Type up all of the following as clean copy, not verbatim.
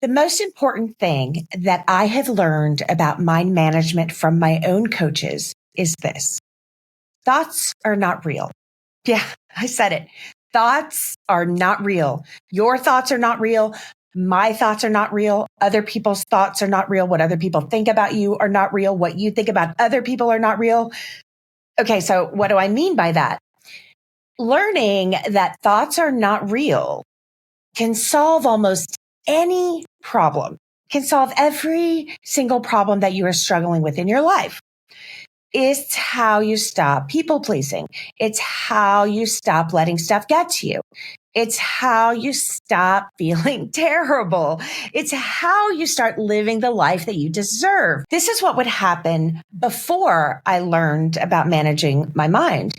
The most important thing that I have learned about mind management from my own coaches is this. Thoughts are not real. Yeah, I said it. Thoughts are not real. Your thoughts are not real. My thoughts are not real. Other people's thoughts are not real. What other people think about you are not real. What you think about other people are not real. Okay, so what do I mean by that? Learning that thoughts are not real can solve almost any problem, can solve every single problem that you are struggling with in your life. It's how you stop people pleasing. It's how you stop letting stuff get to you. It's how you stop feeling terrible. It's how you start living the life that you deserve. This is what would happen before I learned about managing my mind.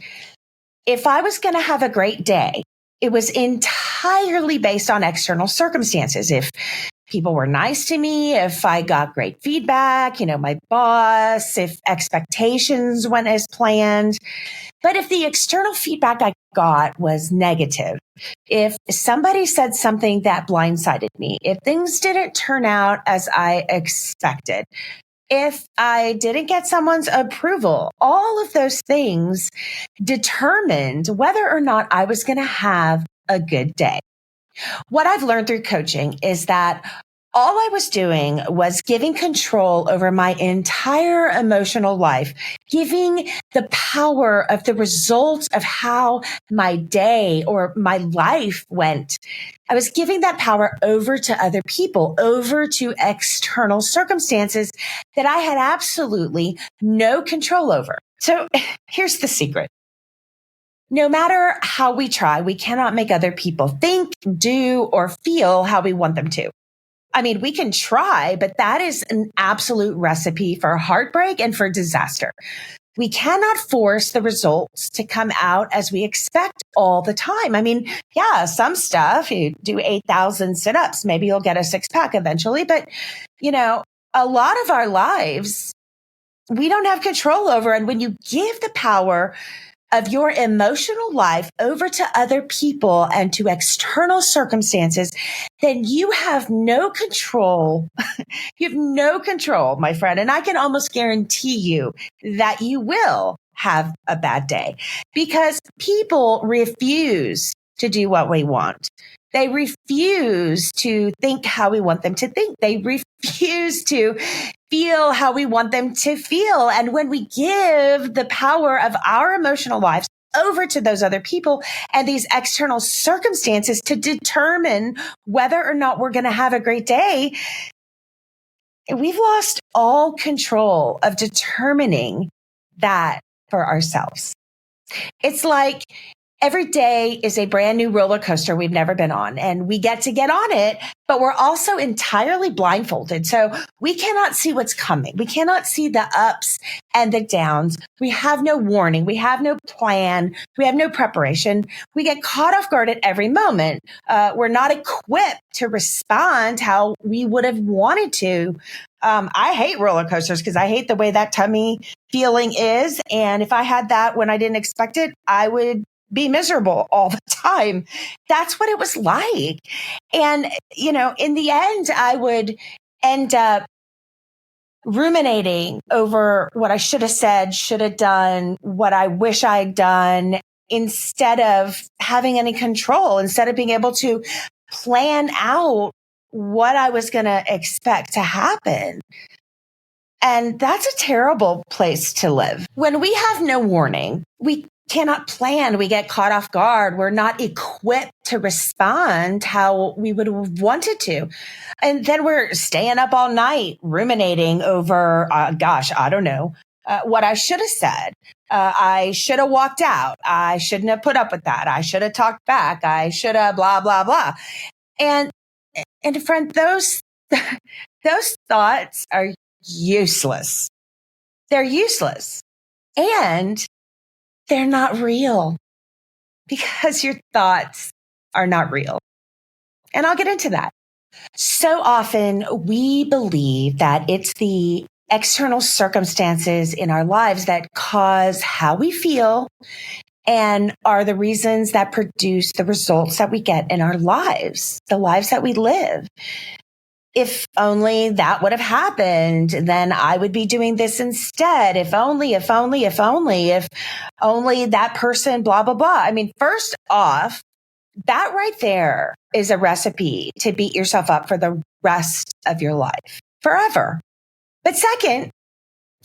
If I was going to have a great day, it was entirely based on external circumstances. If people were nice to me, if I got great feedback, my boss, if expectations went as planned. But if the external feedback I got was negative, if somebody said something that blindsided me, if things didn't turn out as I expected, if I didn't get someone's approval, all of those things determined whether or not I was going to have a good day. What I've learned through coaching is that all I was doing was giving control over my entire emotional life, giving the power of the results of how my day or my life went. I was giving that power over to other people, over to external circumstances that I had absolutely no control over. So here's the secret. No matter how we try, we cannot make other people think, do, or feel how we want them to. I mean, we can try, but that is an absolute recipe for heartbreak and for disaster. We cannot force the results to come out as we expect all the time. I mean, yeah, some stuff, you do 8,000 sit-ups, maybe you'll get a six-pack eventually. But, a lot of our lives, we don't have control over. And when you give the power of your emotional life over to other people and to external circumstances, then you have no control. You have no control, my friend. And I can almost guarantee you that you will have a bad day because people refuse to do what we want. They refuse to think how we want them to think. They refuse to feel how we want them to feel. And when we give the power of our emotional lives over to those other people and these external circumstances to determine whether or not we're going to have a great day, we've lost all control of determining that for ourselves. It's like every day is a brand new roller coaster we've never been on, and we get to get on it, but we're also entirely blindfolded. So we cannot see what's coming. We cannot see the ups and the downs. We have no warning. We have no plan. We have no preparation. We get caught off guard at every moment. We're not equipped to respond how we would have wanted to. I hate roller coasters because I hate the way that tummy feeling is. And if I had that when I didn't expect it, I would be miserable all the time. That's what it was like. And, in the end, I would end up ruminating over what I should have said, should have done, what I wish I'd done, instead of having any control, instead of being able to plan out what I was going to expect to happen. And that's a terrible place to live. When we have no warning, we cannot plan. We get caught off guard. We're not equipped to respond how we would have wanted to. And then we're staying up all night ruminating over, I don't know, what I should have said. I should have walked out. I shouldn't have put up with that. I should have talked back. I should have blah, blah, blah. And friend, those thoughts are useless. They're useless. And they're not real because your thoughts are not real. And I'll get into that. So often we believe that it's the external circumstances in our lives that cause how we feel and are the reasons that produce the results that we get in our lives, the lives that we live. if only that would have happened, then I would be doing this instead. If only that person, blah, blah, blah. I mean, first off, that right there is a recipe to beat yourself up for the rest of your life, forever. But second,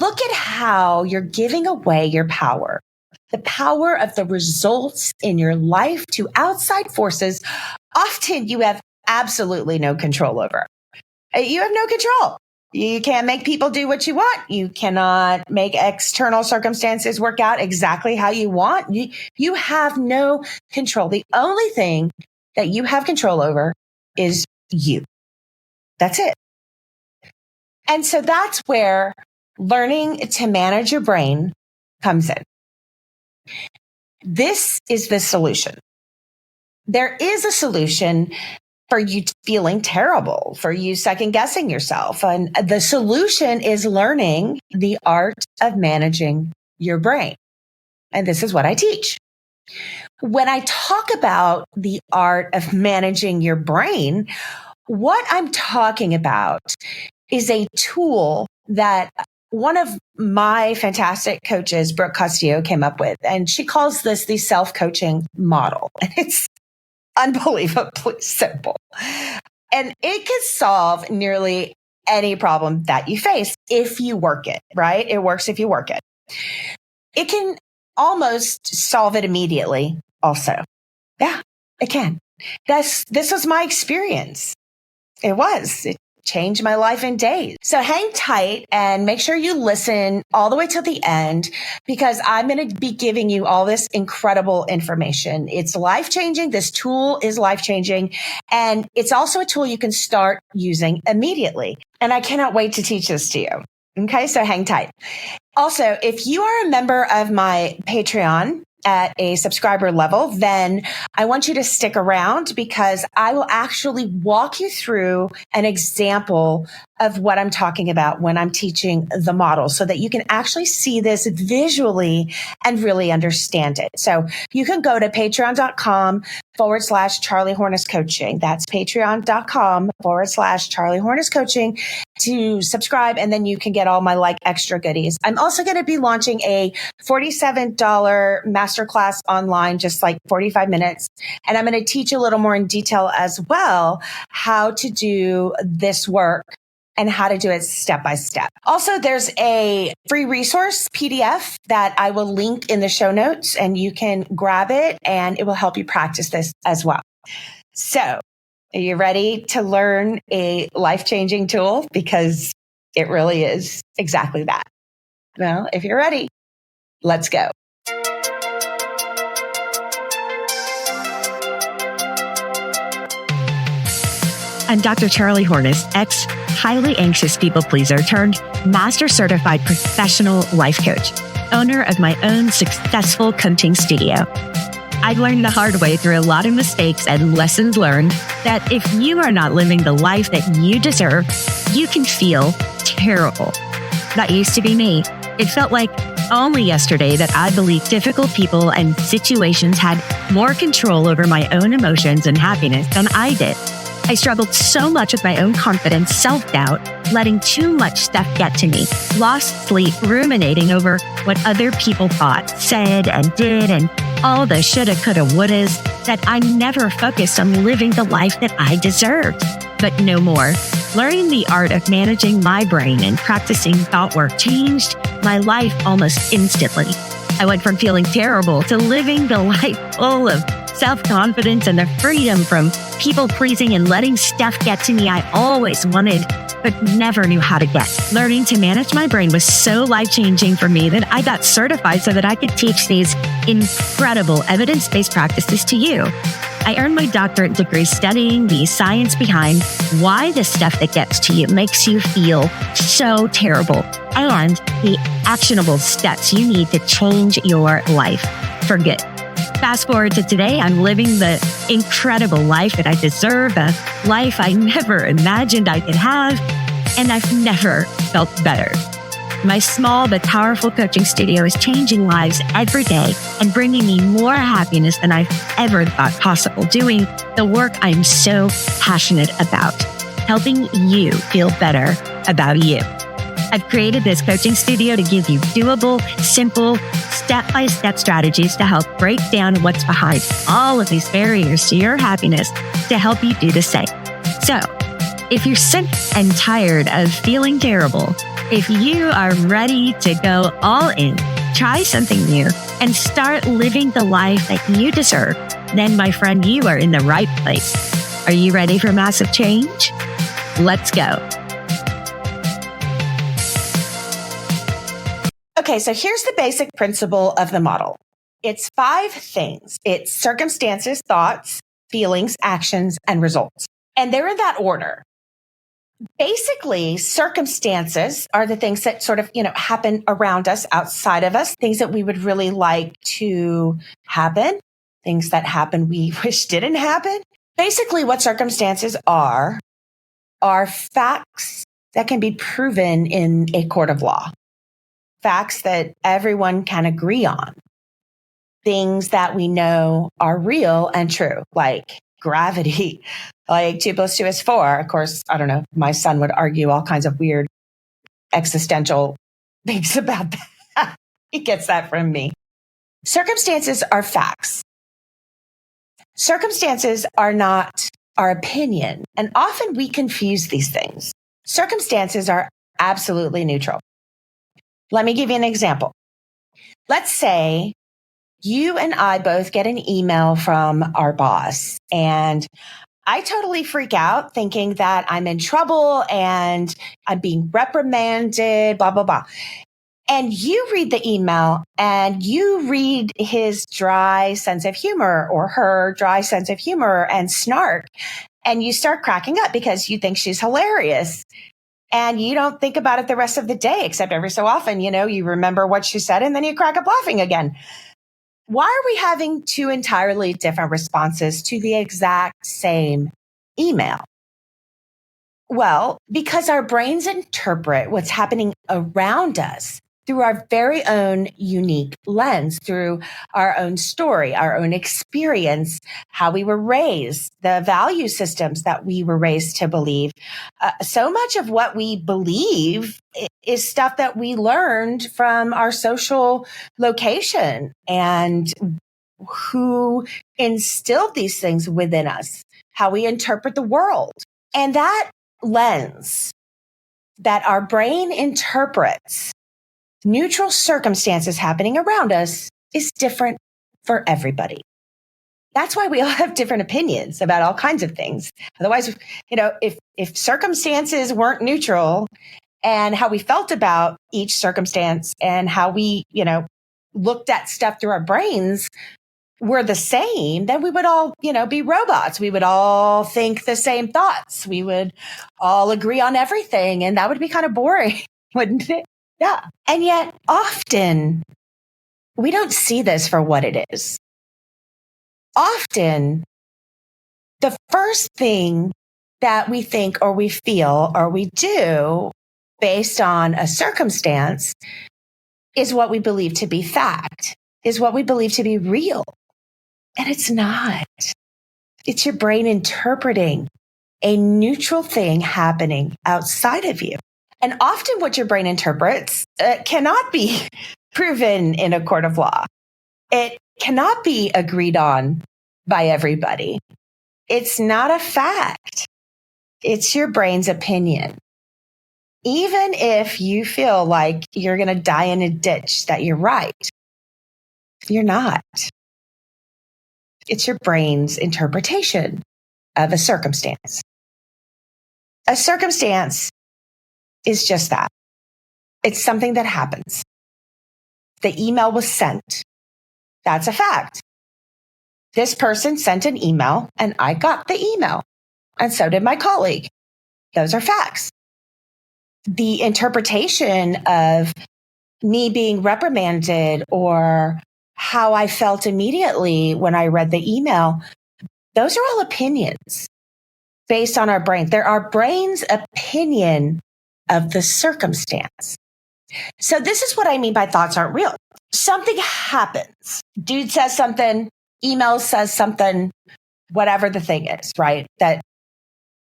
look at how you're giving away your power, the power of the results in your life to outside forces often you have absolutely no control over. You have no control. You can't make people do what you want. You cannot make external circumstances work out exactly how you want. You have no control. The only thing that you have control over is you. That's it. And so that's where learning to manage your brain comes in. This is the solution. There is a solution for you feeling terrible, for you second guessing yourself. And the solution is learning the art of managing your brain. And this is what I teach. When I talk about the art of managing your brain, what I'm talking about is a tool that one of my fantastic coaches, Brooke Castillo, came up with. And she calls this the self-coaching model. And it's unbelievably simple. And it can solve nearly any problem that you face if you work it, right? It works if you work it. It can almost solve it immediately also. Yeah, it can. This was my experience. It changed my life in days. So hang tight and make sure you listen all the way till the end, because I'm going to be giving you all this incredible information. It's life-changing. This tool is life-changing. And it's also a tool you can start using immediately. And I cannot wait to teach this to you. Okay, so hang tight. Also, if you are a member of my Patreon at a subscriber level, then I want you to stick around, because I will actually walk you through an example of what I'm talking about when I'm teaching the model, so that you can actually see this visually and really understand it. So you can go to patreon.com/Charlie Hornes Coaching. That's patreon.com/Charlie Hornes Coaching to subscribe. And then you can get all my extra goodies. I'm also going to be launching a $47 masterclass online, just 45 minutes. And I'm going to teach you a little more in detail as well, how to do this work and how to do it step by step. Also, there's a free resource PDF that I will link in the show notes, and you can grab it and it will help you practice this as well. So, are you ready to learn a life-changing tool? Because it really is exactly that. Well, if you're ready, let's go. I'm Dr. Charlie Hornes, highly anxious people pleaser turned master certified professional life coach, owner of my own successful coaching studio. I've learned the hard way through a lot of mistakes and lessons learned that if you are not living the life that you deserve, you can feel terrible. That used to be me. It felt like only yesterday that I believed difficult people and situations had more control over my own emotions and happiness than I did. I struggled so much with my own confidence, self-doubt, letting too much stuff get to me, lost sleep, ruminating over what other people thought, said, and did, and all the shoulda, coulda, wouldas, that I never focused on living the life that I deserved. But no more. Learning the art of managing my brain and practicing thought work changed my life almost instantly. I went from feeling terrible to living the life full of self-confidence and the freedom from people-pleasing and letting stuff get to me I always wanted, but never knew how to get. Learning to manage my brain was so life-changing for me that I got certified so that I could teach these incredible evidence-based practices to you. I earned my doctorate degree studying the science behind why the stuff that gets to you makes you feel so terrible, and the actionable steps you need to change your life for good. Fast forward to today, I'm living the incredible life that I deserve, a life I never imagined I could have, and I've never felt better. My small but powerful coaching studio is changing lives every day and bringing me more happiness than I've ever thought possible, doing the work I'm so passionate about, helping you feel better about you. I've created this coaching studio to give you doable, simple, step-by-step strategies to help break down what's behind all of these barriers to your happiness to help you do the same. So, if you're sick and tired of feeling terrible, if you are ready to go all in, try something new, and start living the life that you deserve, then, my friend, you are in the right place. Are you ready for massive change? Let's go. Okay, so here's the basic principle of the model. It's 5 things. It's circumstances, thoughts, feelings, actions, and results. And they're in that order. Basically, circumstances are the things that sort of, happen around us, outside of us, things that we would really like to happen, things that happen we wish didn't happen. Basically, what circumstances are facts that can be proven in a court of law. Facts that everyone can agree on. Things that we know are real and true, like gravity, like 2 + 2 is 4. Of course, I don't know, my son would argue all kinds of weird existential things about that. He gets that from me. Circumstances are facts. Circumstances are not our opinion, and often we confuse these things. Circumstances are absolutely neutral. Let me give you an example. Let's say you and I both get an email from our boss, and I totally freak out thinking that I'm in trouble and I'm being reprimanded, blah, blah, blah. And you read the email and you read his dry sense of humor or her dry sense of humor and snark, and you start cracking up because you think she's hilarious. And you don't think about it the rest of the day, except every so often, you remember what she said and then you crack up laughing again. Why are we having 2 entirely different responses to the exact same email? Well, because our brains interpret what's happening around us through our very own unique lens, through our own story, our own experience, how we were raised, the value systems that we were raised to believe. So much of what we believe is stuff that we learned from our social location and who instilled these things within us, how we interpret the world. And that lens that our brain interprets neutral circumstances happening around us is different for everybody. That's why we all have different opinions about all kinds of things. Otherwise, if circumstances weren't neutral and how we felt about each circumstance and how we, looked at stuff through our brains were the same, then we would all, be robots. We would all think the same thoughts. We would all agree on everything. And that would be kind of boring, wouldn't it? Yeah. And yet often we don't see this for what it is. Often the first thing that we think or we feel or we do based on a circumstance is what we believe to be fact, is what we believe to be real. And it's not. It's your brain interpreting a neutral thing happening outside of you. And often what your brain interprets cannot be proven in a court of law. It cannot be agreed on by everybody. It's not a fact. It's your brain's opinion. Even if you feel like you're going to die in a ditch, that you're right, you're not. It's your brain's interpretation of a circumstance. A circumstance is just that. It's something that happens. The email was sent. That's a fact. This person sent an email and I got the email. And so did my colleague. Those are facts. The interpretation of me being reprimanded or how I felt immediately when I read the email, those are all opinions based on our brains. They're our brain's opinion of the circumstance. So this is what I mean by thoughts aren't real. Something happens. Dude says something, email says something, whatever the thing is, right? That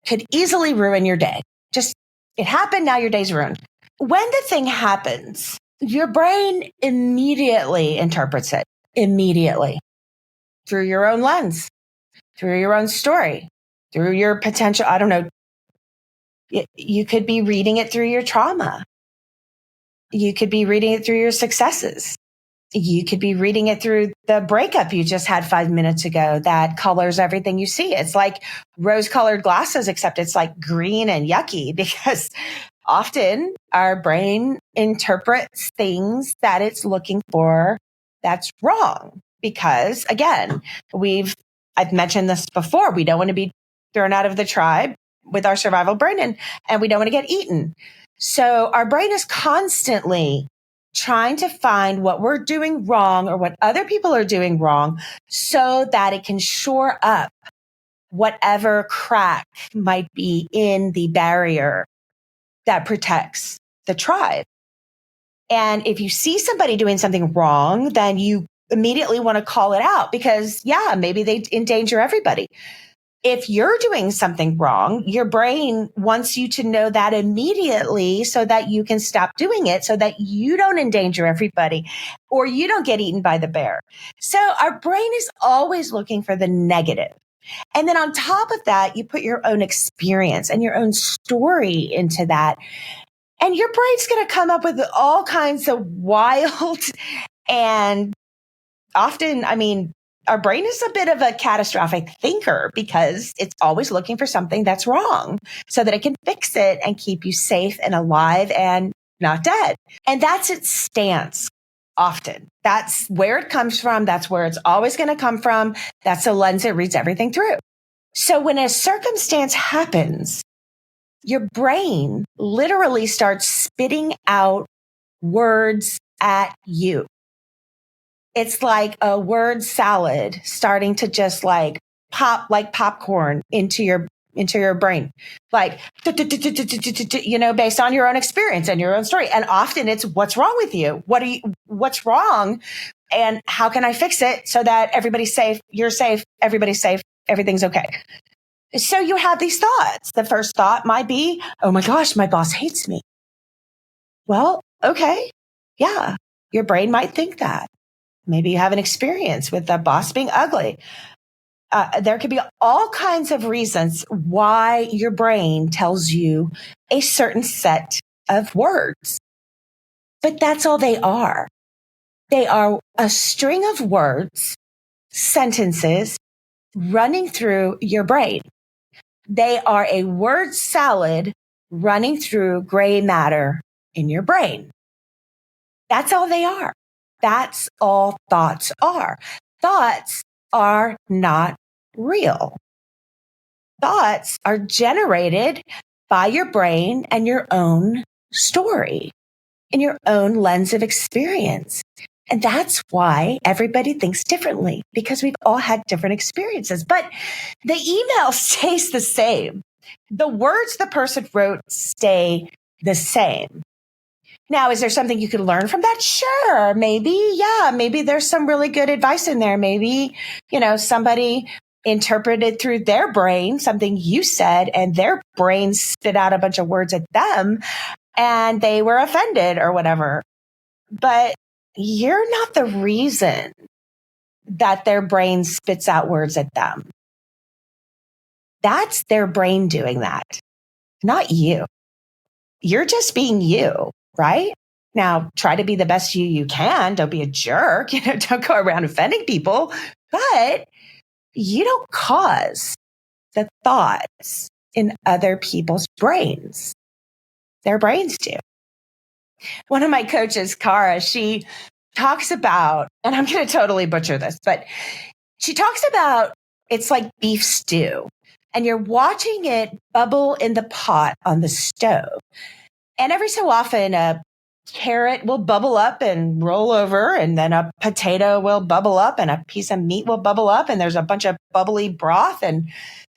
could easily ruin your day. Just, it happened, now your day's ruined. When the thing happens, your brain immediately interprets it, immediately, through your own lens, through your own story, through your potential, I don't know, you could be reading it through your trauma. You could be reading it through your successes. You could be reading it through the breakup you just had 5 minutes ago that colors everything you see. It's like rose-colored glasses, except it's like green and yucky, because often our brain interprets things that it's looking for that's wrong. Because again, I've mentioned this before, we don't want to be thrown out of the tribe with our survival brain, and we don't want to get eaten. So our brain is constantly trying to find what we're doing wrong or what other people are doing wrong so that it can shore up whatever crack might be in the barrier that protects the tribe. And if you see somebody doing something wrong, then you immediately want to call it out because, yeah, maybe they endanger everybody. If you're doing something wrong, your brain wants you to know that immediately so that you can stop doing it, so that you don't endanger everybody or you don't get eaten by the bear. So our brain is always looking for the negative. And then on top of that, you put your own experience and your own story into that. And your brain's going to come up with all kinds of wild and often, our brain is a bit of a catastrophic thinker because it's always looking for something that's wrong so that it can fix it and keep you safe and alive and not dead. And that's its stance often. That's where it comes from. That's where it's always going to come from. That's the lens it reads everything through. So when a circumstance happens, your brain literally starts spitting out words at you. It's like a word salad starting to just like pop like popcorn into your brain, like, based on your own experience and your own story. And often it's what's wrong with you? What's wrong? And how can I fix it so that everybody's safe? You're safe. Everybody's safe. Everything's okay. So you have these thoughts. The first thought might be, oh my gosh, my boss hates me. Well, okay. Yeah. Your brain might think that. Maybe you have an experience with the boss being ugly. There could be all kinds of reasons why your brain tells you a certain set of words. But that's all they are. They are a string of words, sentences running through your brain. They are a word salad running through gray matter in your brain. That's all they are. That's all thoughts are. Thoughts are not real. Thoughts are generated by your brain and your own story and your own lens of experience. And that's why everybody thinks differently, because we've all had different experiences. But the email stays the same. The words the person wrote stay the same. Now, is there something you could learn from that? Sure. Maybe. Yeah. Maybe there's some really good advice in there. Maybe, somebody interpreted through their brain something you said and their brain spit out a bunch of words at them and they were offended or whatever. But you're not the reason that their brain spits out words at them. That's their brain doing that, not you. You're just being you, right? Now, try to be the best you can. Don't be a jerk. Don't go around offending people, but you don't cause the thoughts in other people's brains. Their brains do. One of my coaches, Cara, she talks about, and I'm going to totally butcher this, but she talks about it's like beef stew and you're watching it bubble in the pot on the stove. And every so often a carrot will bubble up and roll over, and then a potato will bubble up and a piece of meat will bubble up, and there's a bunch of bubbly broth and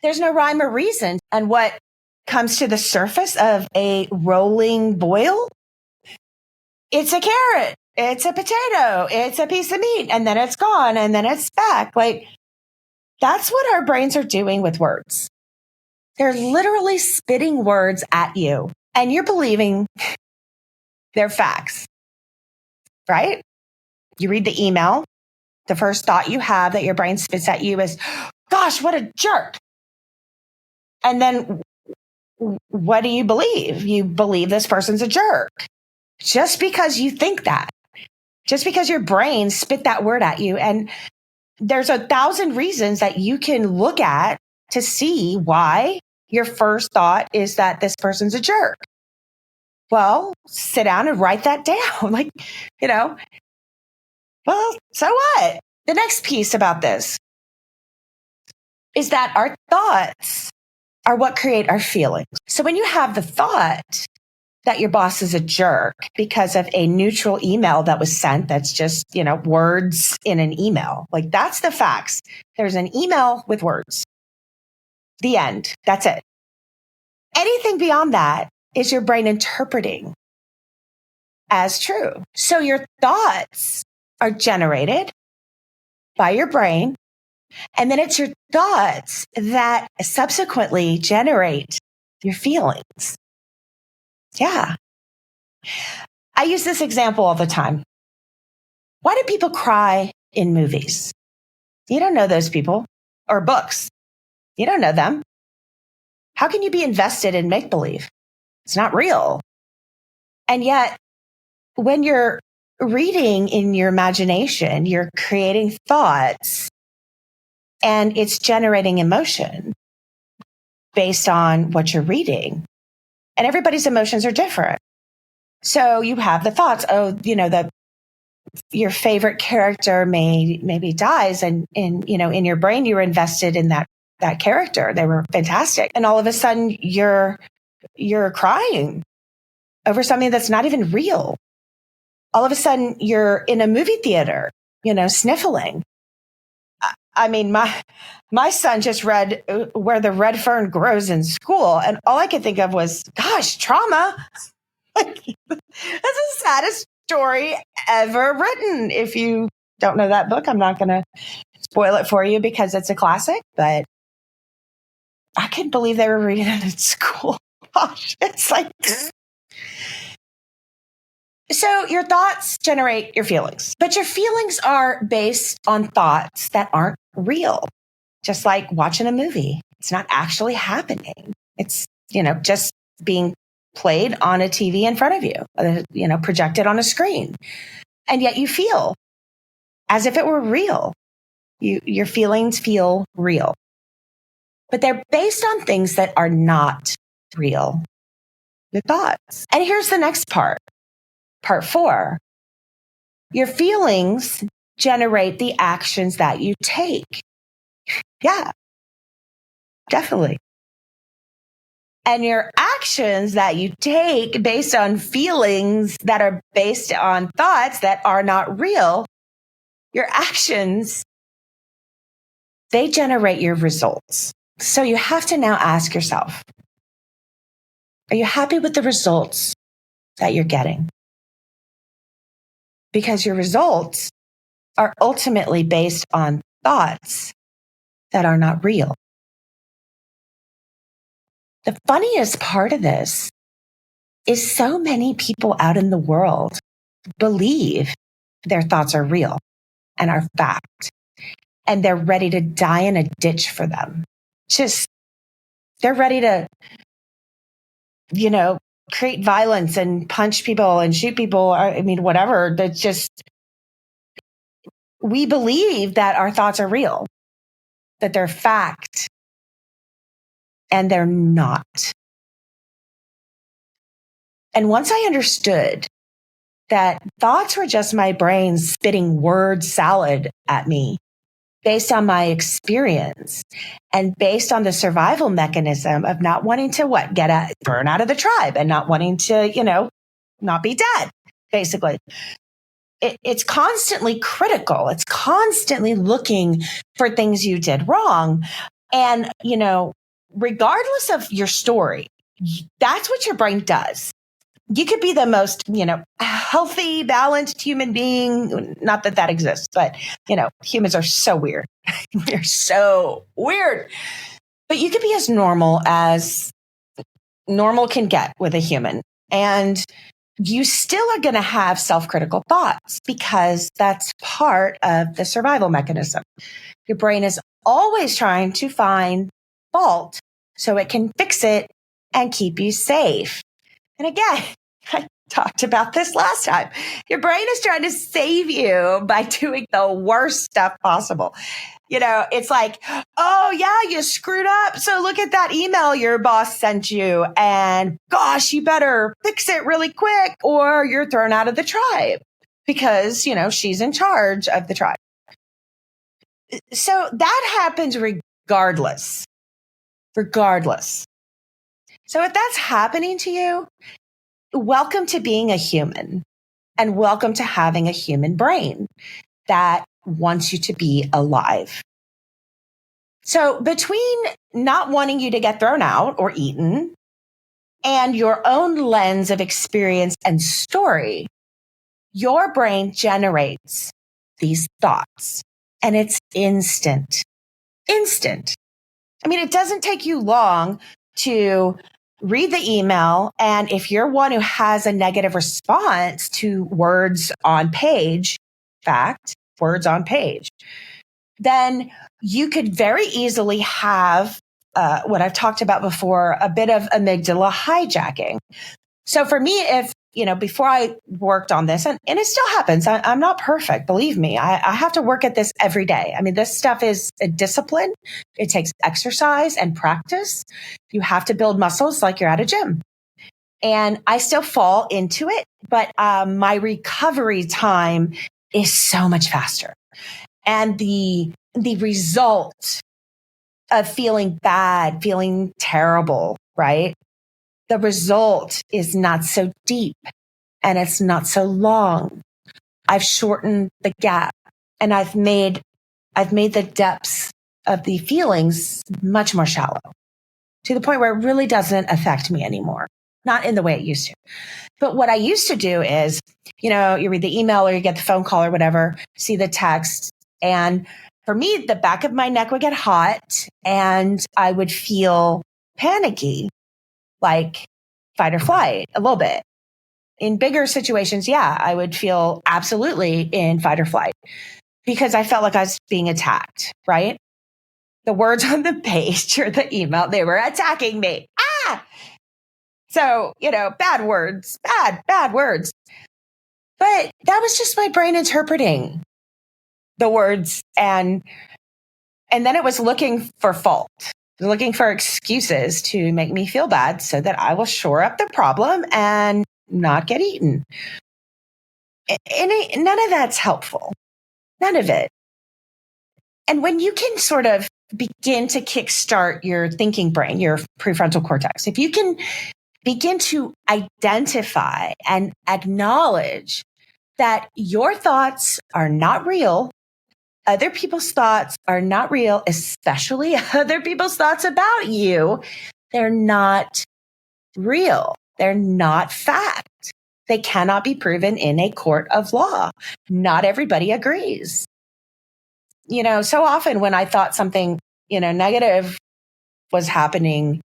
there's no rhyme or reason. And what comes to the surface of a rolling boil? It's a carrot. It's a potato. It's a piece of meat. And then it's gone. And then it's back. Like, that's what our brains are doing with words. They're literally spitting words at you and you're believing they're facts, right? You read the email. The first thought you have that your brain spits at you is, gosh, what a jerk. And then what do you believe? You believe this person's a jerk just because you think that, just because your brain spit that word at you. And there's 1,000 reasons that you can look at to see why your first thought is that this person's a jerk. Well, sit down and write that down. Well, so what? The next piece about this is that our thoughts are what create our feelings. So when you have the thought that your boss is a jerk because of a neutral email that was sent, that's just, words in an email. Like that's the facts. There's an email with words. The end. That's it. Anything beyond that is your brain interpreting as true. So your thoughts are generated by your brain. And then it's your thoughts that subsequently generate your feelings. Yeah. I use this example all the time. Why do people cry in movies? You don't know those people. Or books. You don't know them. How can you be invested in make-believe? It's not real. And yet, when you're reading in your imagination, you're creating thoughts and it's generating emotion based on what you're reading. And everybody's emotions are different. So you have the thoughts, your favorite character maybe dies and in your brain, you were invested in that character. They were fantastic. And all of a sudden you're crying over something that's not even real. All of a sudden you're in a movie theater, sniffling. I mean, my son just read Where the Red Fern Grows in school. And all I could think of was, gosh, trauma. That's the saddest story ever written. If you don't know that book, I'm not going to spoil it for you because it's a classic, but I couldn't believe they were reading it at school. Gosh, it's like... So your thoughts generate your feelings, but your feelings are based on thoughts that aren't real. Just like watching a movie. It's not actually happening. It's, just being played on a TV in front of you, projected on a screen. And yet you feel as if it were real. Your feelings feel real, but they're based on things that are not real. Your thoughts. And here's the next part. Part 4, your feelings generate the actions that you take. Yeah, definitely. And your actions that you take based on feelings that are based on thoughts that are not real, your actions, they generate your results. So you have to now ask yourself, are you happy with the results that you're getting? Because your results are ultimately based on thoughts that are not real. The funniest part of this is so many people out in the world believe their thoughts are real and are fact, and they're ready to die in a ditch for them. They're ready to, create violence and punch people and shoot people. I mean, whatever. We believe that our thoughts are real, that they're fact, and they're not. And once I understood that thoughts were just my brain spitting word salad at me based on my experience and based on the survival mechanism of not wanting to burn out of the tribe and not wanting to, not be dead, basically. It's constantly critical. It's constantly looking for things you did wrong. And, regardless of your story, that's what your brain does. You could be the most, healthy, balanced human being. Not that that exists, but, humans are so weird. They're so weird. but you can be as normal can get with a human. And you still are going to have self-critical thoughts because that's part of the survival mechanism. Your brain is always trying to find fault so it can fix it and keep you safe. And again, I talked about this last time. Your brain is trying to save you by doing the worst stuff possible. It's like, oh yeah, you screwed up. So look at that email your boss sent you. And gosh, you better fix it really quick or you're thrown out of the tribe because, she's in charge of the tribe. So that happens regardless. So if that's happening to you, welcome to being a human and welcome to having a human brain that wants you to be alive. So between not wanting you to get thrown out or eaten and your own lens of experience and story, your brain generates these thoughts and it's instant. I mean, it doesn't take you long to read the email. And if you're one who has a negative response to words on page, then you could very easily have what I've talked about before, a bit of amygdala hijacking. So for me, if, before I worked on this, and it still happens, I'm not perfect, believe me. I have to work at this every day. I mean, this stuff is a discipline. It takes exercise and practice. You have to build muscles like you're at a gym. And I still fall into it, but my recovery time is so much faster. And the result of feeling bad, feeling terrible, right? The result is not so deep and it's not so long. I've shortened the gap and I've made the depths of the feelings much more shallow to the point where it really doesn't affect me anymore. Not in the way it used to. But what I used to do is, you read the email or you get the phone call or whatever, see the text. And for me, the back of my neck would get hot and I would feel panicky, like fight or flight a little bit. In bigger situations, yeah, I would feel absolutely in fight or flight because I felt like I was being attacked, right? The words on the page or the email, they were attacking me. So, bad words, bad words. But that was just my brain interpreting the words. And then it was looking for fault, looking for excuses to make me feel bad so that I will shore up the problem and not get eaten. And none of that's helpful. None of it. And when you can sort of begin to kickstart your thinking brain, your prefrontal cortex, if you can begin to identify and acknowledge that your thoughts are not real, other people's thoughts are not real, especially other people's thoughts about you, they're not real. They're not fact. They cannot be proven in a court of law. Not everybody agrees. So often when I thought something, negative was happening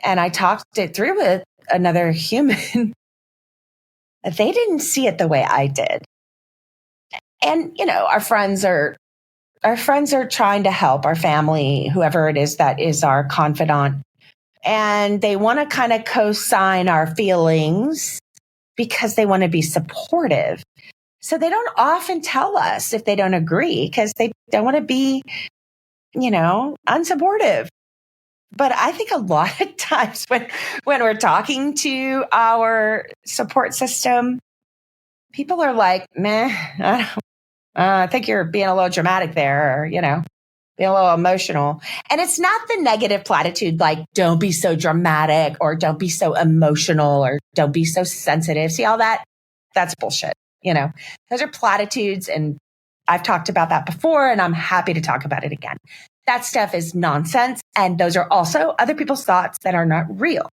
and I talked it through with another human, they didn't see it the way I did. And, our friends are trying to help, our family, whoever it is that is our confidant. And they want to kind of co-sign our feelings because they want to be supportive. So they don't often tell us if they don't agree because they don't want to be, unsupportive. But I think a lot of times when we're talking to our support system, people are like, meh, I think you're being a little dramatic there, or, being a little emotional. And it's not the negative platitude like, don't be so dramatic or don't be so emotional or don't be so sensitive. See all that? That's bullshit. Those are platitudes. And I've talked about that before and I'm happy to talk about it again. That stuff is nonsense. And those are also other people's thoughts that are not real.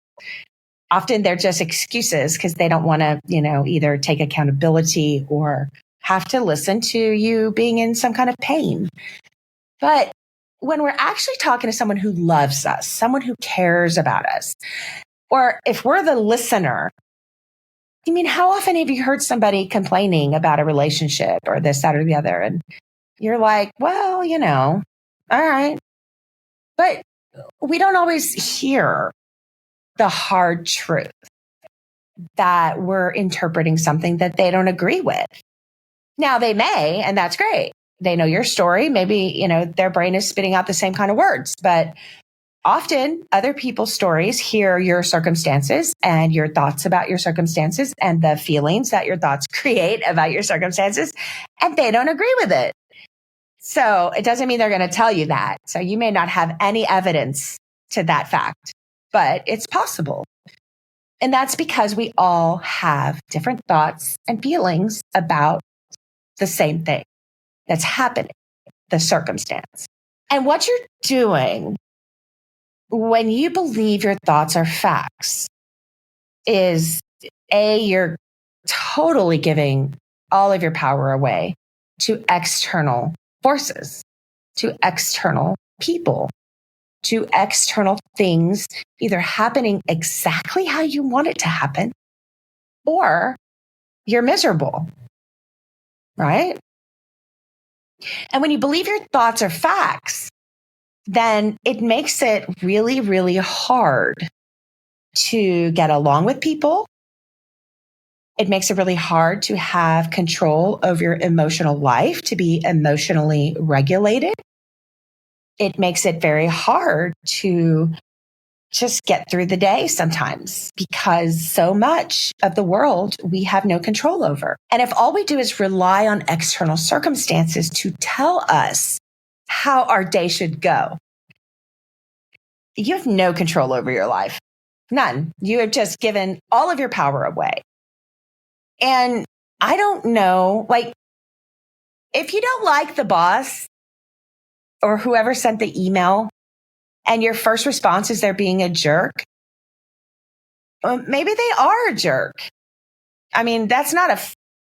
Often they're just excuses because they don't want to, either take accountability or have to listen to you being in some kind of pain. But when we're actually talking to someone who loves us, someone who cares about us, or if we're the listener, I mean, how often have you heard somebody complaining about a relationship or this, that, or the other? And you're like, well, all right. But we don't always hear the hard truth that we're interpreting something that they don't agree with. Now they may, and that's great. They know your story. Maybe, their brain is spitting out the same kind of words, but often other people's stories hear your circumstances and your thoughts about your circumstances and the feelings that your thoughts create about your circumstances, and they don't agree with it. So it doesn't mean they're going to tell you that. So you may not have any evidence to that fact, but it's possible. And that's because we all have different thoughts and feelings about the same thing that's happening, the circumstance. And what you're doing when you believe your thoughts are facts is you're totally giving all of your power away to external forces, to external people, to external things either happening exactly how you want it to happen or you're miserable, right? And when you believe your thoughts are facts, then it makes it really, really hard to get along with people. It makes it really hard to have control over your emotional life, to be emotionally regulated. It makes it very hard to just get through the day sometimes because so much of the world we have no control over. And if all we do is rely on external circumstances to tell us how our day should go, you have no control over your life. None. You have just given all of your power away. And I don't know, if you don't like the boss or whoever sent the email and your first response is they're being a jerk, maybe they are a jerk. I mean,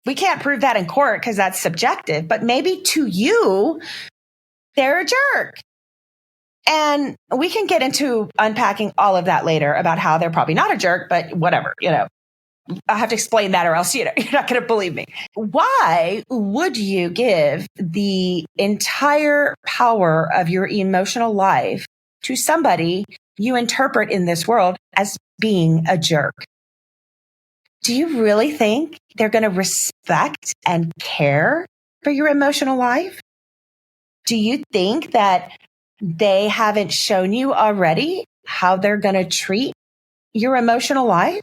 we can't prove that in court because that's subjective, but maybe to you, they're a jerk. And we can get into unpacking all of that later about how they're probably not a jerk, but whatever, I have to explain that or else, you're not going to believe me. Why would you give the entire power of your emotional life to somebody you interpret in this world as being a jerk? Do you really think they're going to respect and care for your emotional life? Do you think that they haven't shown you already how they're going to treat your emotional life?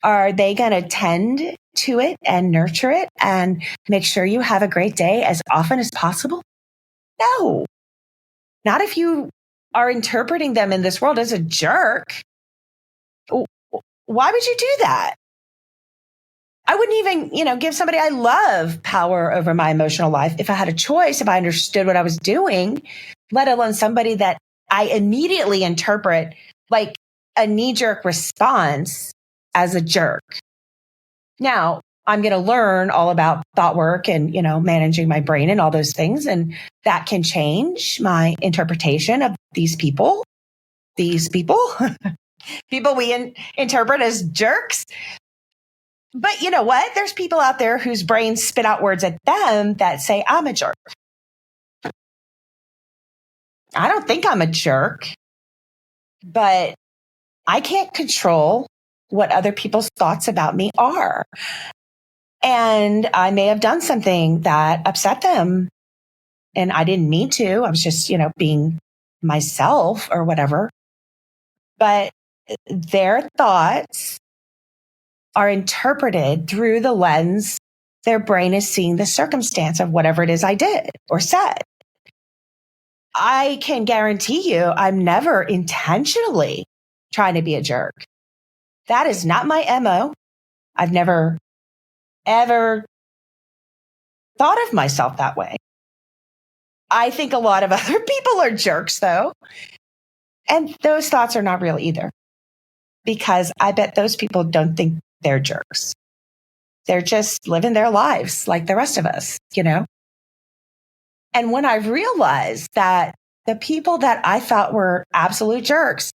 Are they going to tend to it and nurture it and make sure you have a great day as often as possible? No, not if you are interpreting them in this world as a jerk. Why would you do that? I wouldn't even, give somebody I love power over my emotional life if I had a choice, if I understood what I was doing, let alone somebody that I immediately interpret like a knee-jerk response as a jerk. Now, I'm going to learn all about thought work and, managing my brain and all those things. And that can change my interpretation of these people, people we interpret as jerks. But you know what? There's people out there whose brains spit out words at them that say, I'm a jerk. I don't think I'm a jerk, but I can't control what other people's thoughts about me are. And I may have done something that upset them and I didn't mean to. I was just, being myself or whatever. But their thoughts are interpreted through the lens their brain is seeing the circumstance of whatever it is I did or said. I can guarantee you I'm never intentionally trying to be a jerk. That is not my MO. I've never, ever thought of myself that way. I think a lot of other people are jerks, though. And those thoughts are not real either, because I bet those people don't think they're jerks. They're just living their lives like the rest of us, And when I realized that the people that I thought were absolute jerks,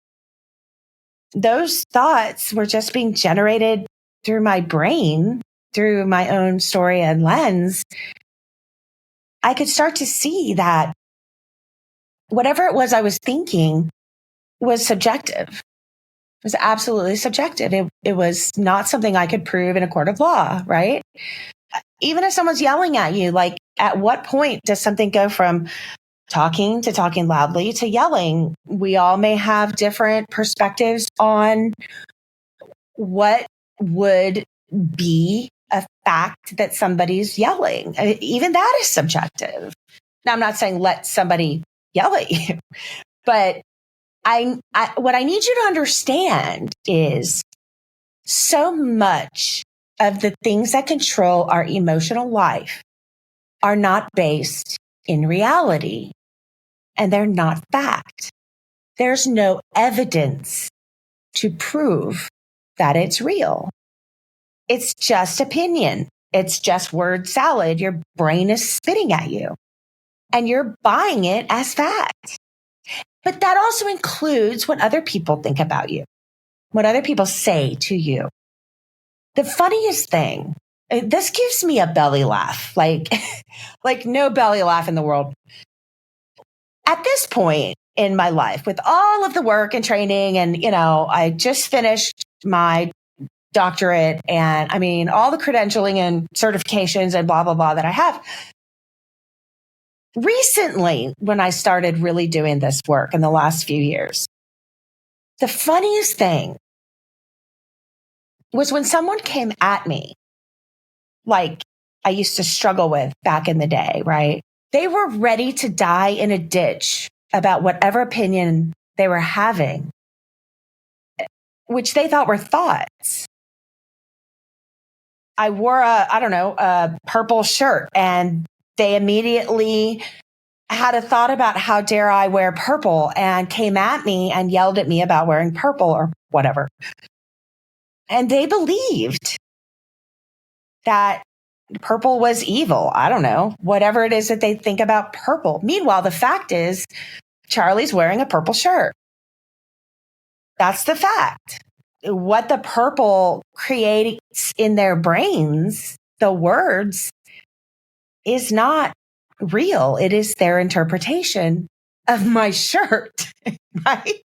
those thoughts were just being generated through my brain, through my own story and lens. I could start to see that whatever it was I was thinking was subjective. It was absolutely subjective. It was not something I could prove in a court of law, right? Even if someone's yelling at you, like at what point does something go from talking to talking loudly to yelling? We all may have different perspectives on what would be a fact that somebody's yelling. Even that is subjective. Now, I'm not saying let somebody yell at you, but what I need you to understand is so much of the things that control our emotional life are not based in reality, and they're not fact. There's no evidence to prove that it's real. It's just opinion. It's just word salad your brain is spitting at you, and you're buying it as fact. But that also includes what other people think about you, what other people say to you. The funniest thing, this gives me a belly laugh, like no belly laugh in the world. At this point in my life, with all of the work and training, and, I just finished my doctorate, and I mean, all the credentialing and certifications and blah, blah, blah that I have. Recently, when I started really doing this work in the last few years, the funniest thing was when someone came at me, like I used to struggle with back in the day, right? They were ready to die in a ditch about whatever opinion they were having, which they thought were thoughts. I wore a purple shirt, and they immediately had a thought about how dare I wear purple, and came at me and yelled at me about wearing purple or whatever. And they believed that purple was evil. I don't know, whatever it is that they think about purple. Meanwhile, the fact is Charlie's wearing a purple shirt. That's the fact. What the purple creates in their brains, the words, is not real. It is their interpretation of my shirt, right?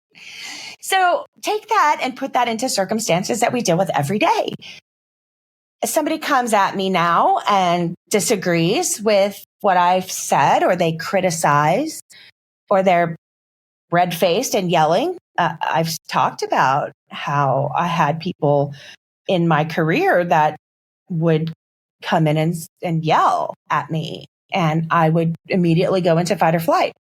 So take that and put that into circumstances that we deal with every day. If somebody comes at me now and disagrees with what I've said, or they criticize, or they're red-faced and yelling, I've talked about how I had people in my career that would come in and yell at me, and I would immediately go into fight or flight.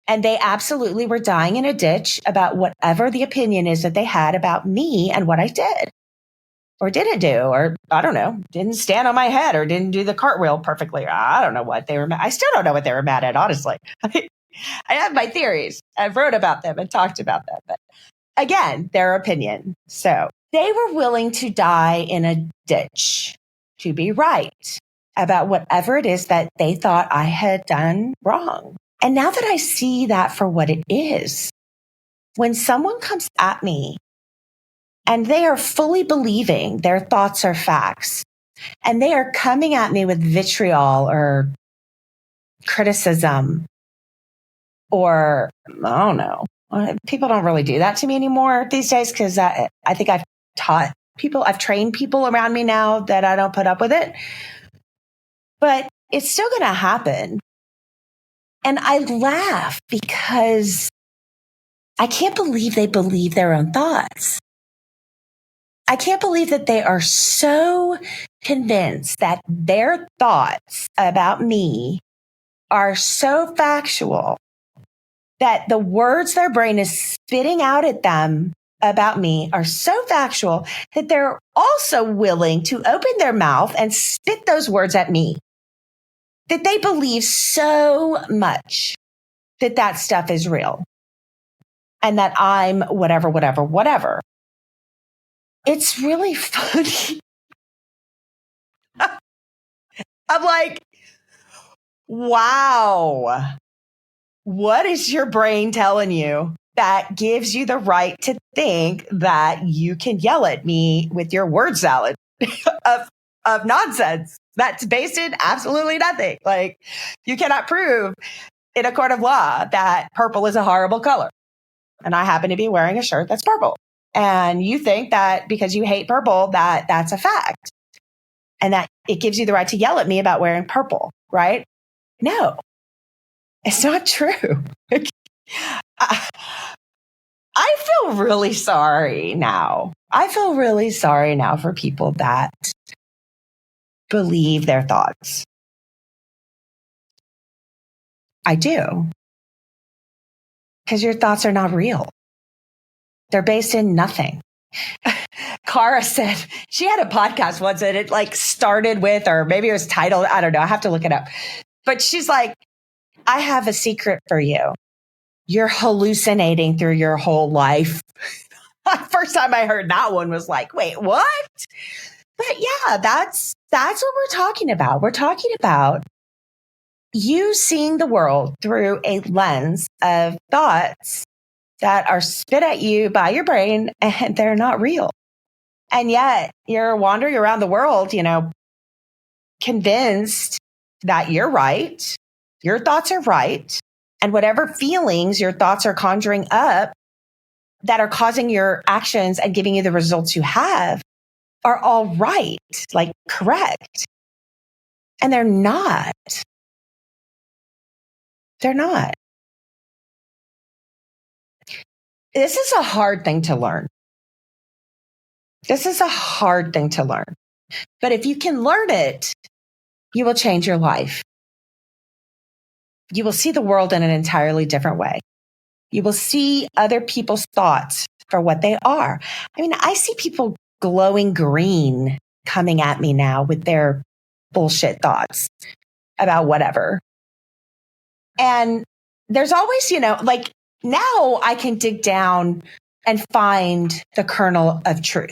And they absolutely were dying in a ditch about whatever the opinion is that they had about me and what I did or didn't do, or I don't know, didn't stand on my head or didn't do the cartwheel perfectly. I don't know what they were mad. I still don't know what they were mad at, honestly. I have my theories. I've wrote about them and talked about them, but again, their opinion. So they were willing to die in a ditch to be right about whatever it is that they thought I had done wrong. And now that I see that for what it is, when someone comes at me and they are fully believing their thoughts are facts, and they are coming at me with vitriol or criticism, or I don't know, people don't really do that to me anymore these days, because I think I've trained people around me now that I don't put up with it, but it's still going to happen. And I laugh because I can't believe they believe their own thoughts. I can't believe that they are so convinced that their thoughts about me are so factual that the words their brain is spitting out at them about me are so factual that they're also willing to open their mouth and spit those words at me. That they believe so much that that stuff is real and that I'm whatever, whatever, whatever. It's really funny. I'm like, wow. What is your brain telling you that gives you the right to think that you can yell at me with your word salad of nonsense that's based in absolutely nothing? Like, you cannot prove in a court of law that purple is a horrible color. And I happen to be wearing a shirt that's purple. And you think that because you hate purple, that that's a fact and that it gives you the right to yell at me about wearing purple, right? No, it's not true. I feel really sorry now. I feel really sorry now for people that believe their thoughts. I do. Because your thoughts are not real. They're based in nothing. Cara said she had a podcast once and it like started with, or maybe it was titled, I don't know. I have to look it up. But she's like, I have a secret for you. You're hallucinating through your whole life. First time I heard that one was like, wait, what? But yeah, that's what we're talking about. We're talking about you seeing the world through a lens of thoughts that are spit at you by your brain and they're not real. And yet you're wandering around the world, convinced that you're right. Your thoughts are right. And whatever feelings your thoughts are conjuring up that are causing your actions and giving you the results you have are all right, like correct. And they're not. They're not. This is a hard thing to learn. This is a hard thing to learn. But if you can learn it, you will change your life. You will see the world in an entirely different way. You will see other people's thoughts for what they are. I mean, I see people glowing green coming at me now with their bullshit thoughts about whatever. And there's always, like now I can dig down and find the kernel of truth.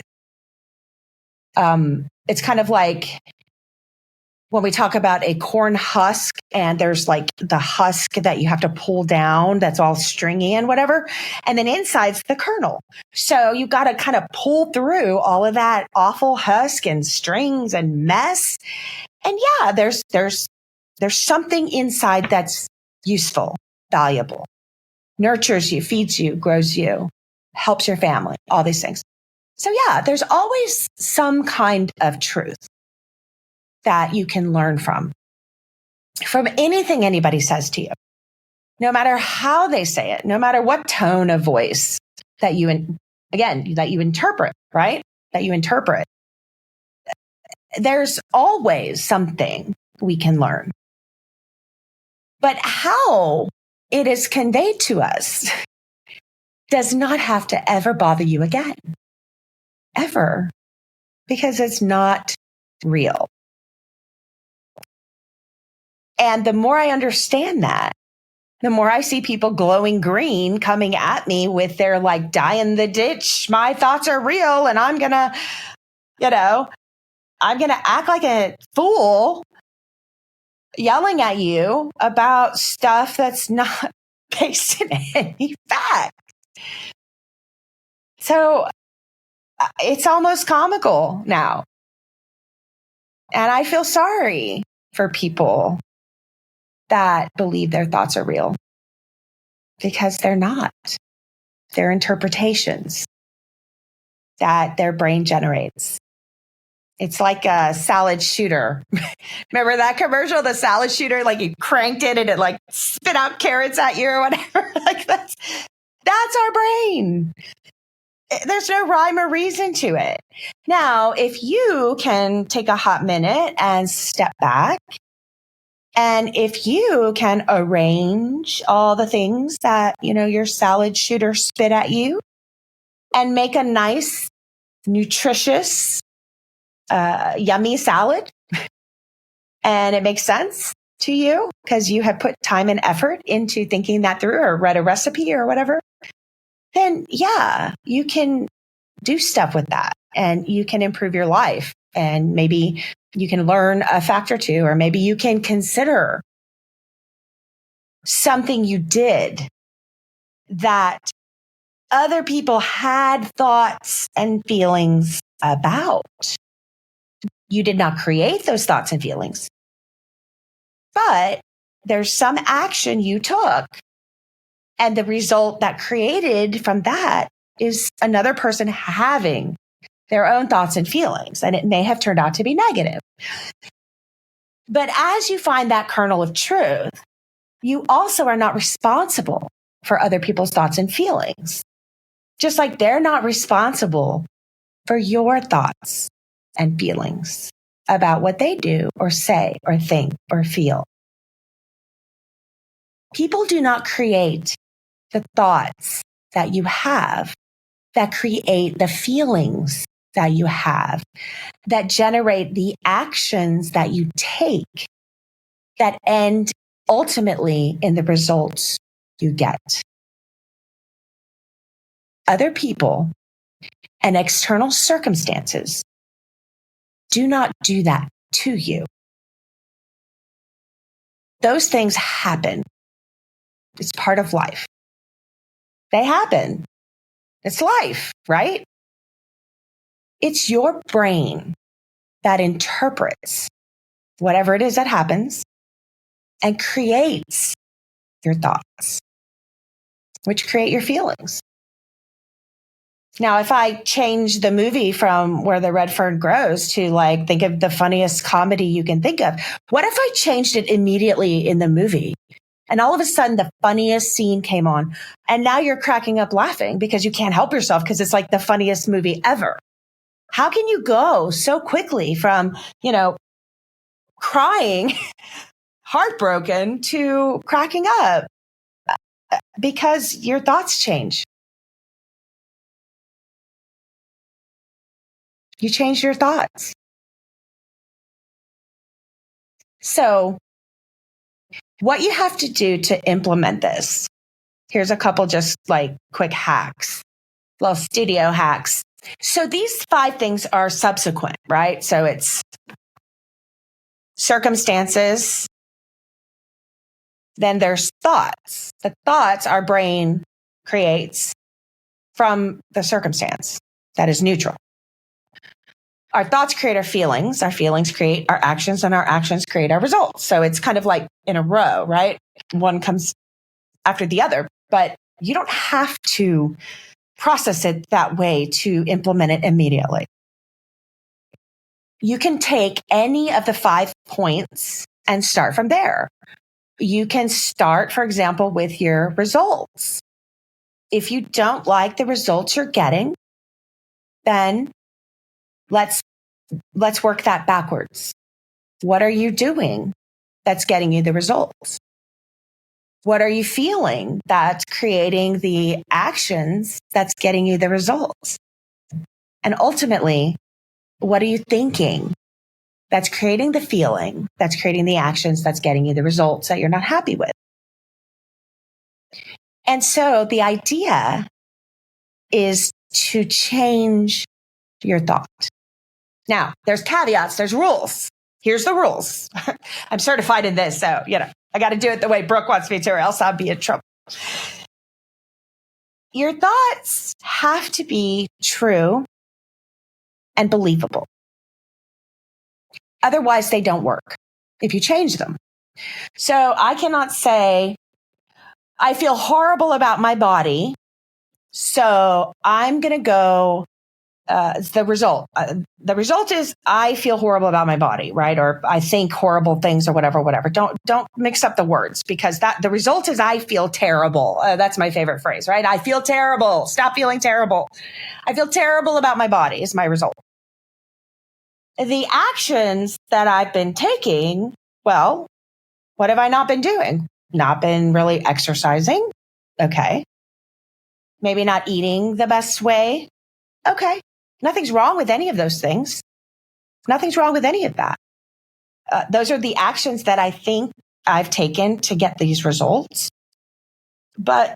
It's kind of like when we talk about a corn husk and there's like the husk that you have to pull down that's all stringy and whatever. And then inside's the kernel. So you got to kind of pull through all of that awful husk and strings and mess. And yeah, there's something inside that's useful, valuable, nurtures you, feeds you, grows you, helps your family, all these things. So yeah, there's always some kind of truth that you can learn from anything anybody says to you, no matter how they say it, no matter what tone of voice that you interpret, right? That you interpret. There's always something we can learn. But how it is conveyed to us does not have to ever bother you again. Ever. Because it's not real. And the more I understand that, the more I see people glowing green coming at me with their like die in the ditch. My thoughts are real and I'm going to act like a fool yelling at you about stuff that's not based in any fact. So it's almost comical now. And I feel sorry for people that believe their thoughts are real because they're not. They're interpretations that their brain generates. It's like a salad shooter. Remember that commercial, the salad shooter? Like you cranked it and it like spit out carrots at you or whatever. Like that's our brain. There's no rhyme or reason to it. Now, if you can take a hot minute and step back, and if you can arrange all the things that, your salad shooter spit at you and make a nice, nutritious, yummy salad, and it makes sense to you because you have put time and effort into thinking that through or read a recipe or whatever, then yeah, you can do stuff with that and you can improve your life. And maybe you can learn a fact or two, or maybe you can consider something you did that other people had thoughts and feelings about. You did not create those thoughts and feelings, but there's some action you took. And the result that created from that is another person having their own thoughts and feelings. And it may have turned out to be negative. But as you find that kernel of truth, you also are not responsible for other people's thoughts and feelings. Just like they're not responsible for your thoughts and feelings about what they do or say or think or feel. People do not create the thoughts that you have that create the feelings that you have, that generate the actions that you take, that end ultimately in the results you get. Other people and external circumstances do not do that to you. Those things happen. It's part of life. They happen. It's life, right? It's your brain that interprets whatever it is that happens and creates your thoughts, which create your feelings. Now, if I change the movie from Where the Red Fern Grows to like, think of the funniest comedy you can think of, what if I changed it immediately in the movie? And all of a sudden, the funniest scene came on. And now you're cracking up laughing because you can't help yourself because it's like the funniest movie ever. How can you go so quickly from, crying, heartbroken to cracking up? Because your thoughts change. You change your thoughts. So what you have to do to implement this, here's a couple just like quick hacks, little studio hacks. So these 5 things are subsequent, right? So it's circumstances. Then there's thoughts. The thoughts our brain creates from the circumstance that is neutral. Our thoughts create our feelings create our actions, and our actions create our results. So it's kind of like in a row, right? One comes after the other, but you don't have to process it that way to implement it immediately. You can take any of the 5 points and start from there. You can start, for example, with your results. If you don't like the results you're getting, then let's work that backwards. What are you doing that's getting you the results? What are you feeling that's creating the actions that's getting you the results? And ultimately, what are you thinking that's creating the feeling, that's creating the actions, that's getting you the results that you're not happy with? And so the idea is to change your thought. Now, there's caveats, there's rules. Here's the rules. I'm certified in this, so, I got to do it the way Brooke wants me to, or else I'll be in trouble. Your thoughts have to be true and believable. Otherwise, they don't work if you change them. So I cannot say, I feel horrible about my body, so I'm going to go, the result. The result is I feel horrible about my body, right? Or I think horrible things or whatever. Don't mix up the words, because the result is I feel terrible. That's my favorite phrase, right? I feel terrible. Stop feeling terrible. I feel terrible about my body is my result. The actions that I've been taking, well, what have I not been doing? Not been really exercising. Okay. Maybe not eating the best way. Okay. Nothing's wrong with any of those things. Nothing's wrong with any of that. Those are the actions that I think I've taken to get these results. But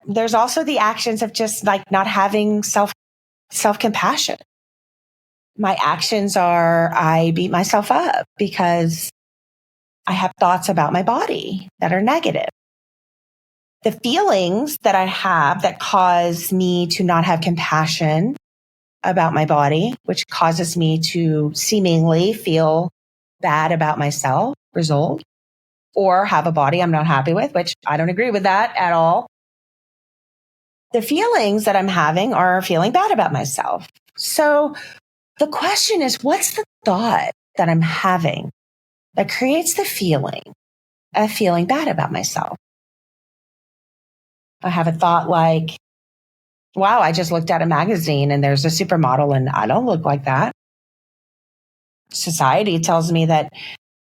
there's also the actions of just like not having self-compassion. My actions are I beat myself up because I have thoughts about my body that are negative. The feelings that I have that cause me to not have compassion about my body, which causes me to seemingly feel bad about myself, result, or have a body I'm not happy with, which I don't agree with that at all. The feelings that I'm having are feeling bad about myself. So the question is, what's the thought that I'm having that creates the feeling of feeling bad about myself? I have a thought like, wow, I just looked at a magazine and there's a supermodel and I don't look like that. Society tells me that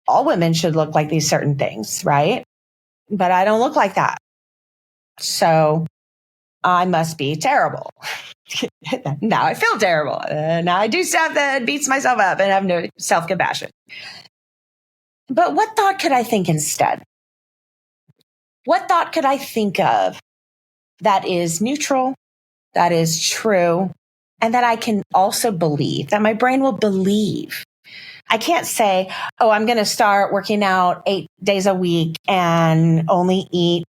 all women should look like these certain things, right? But I don't look like that. So I must be terrible. Now I feel terrible. Now I do stuff that beats myself up and have no self-compassion. But what thought could I think instead? What thought could I think of that is neutral, that is true, and that I can also believe, that my brain will believe? I can't say, oh, I'm going to start working out 8 days a week and only eat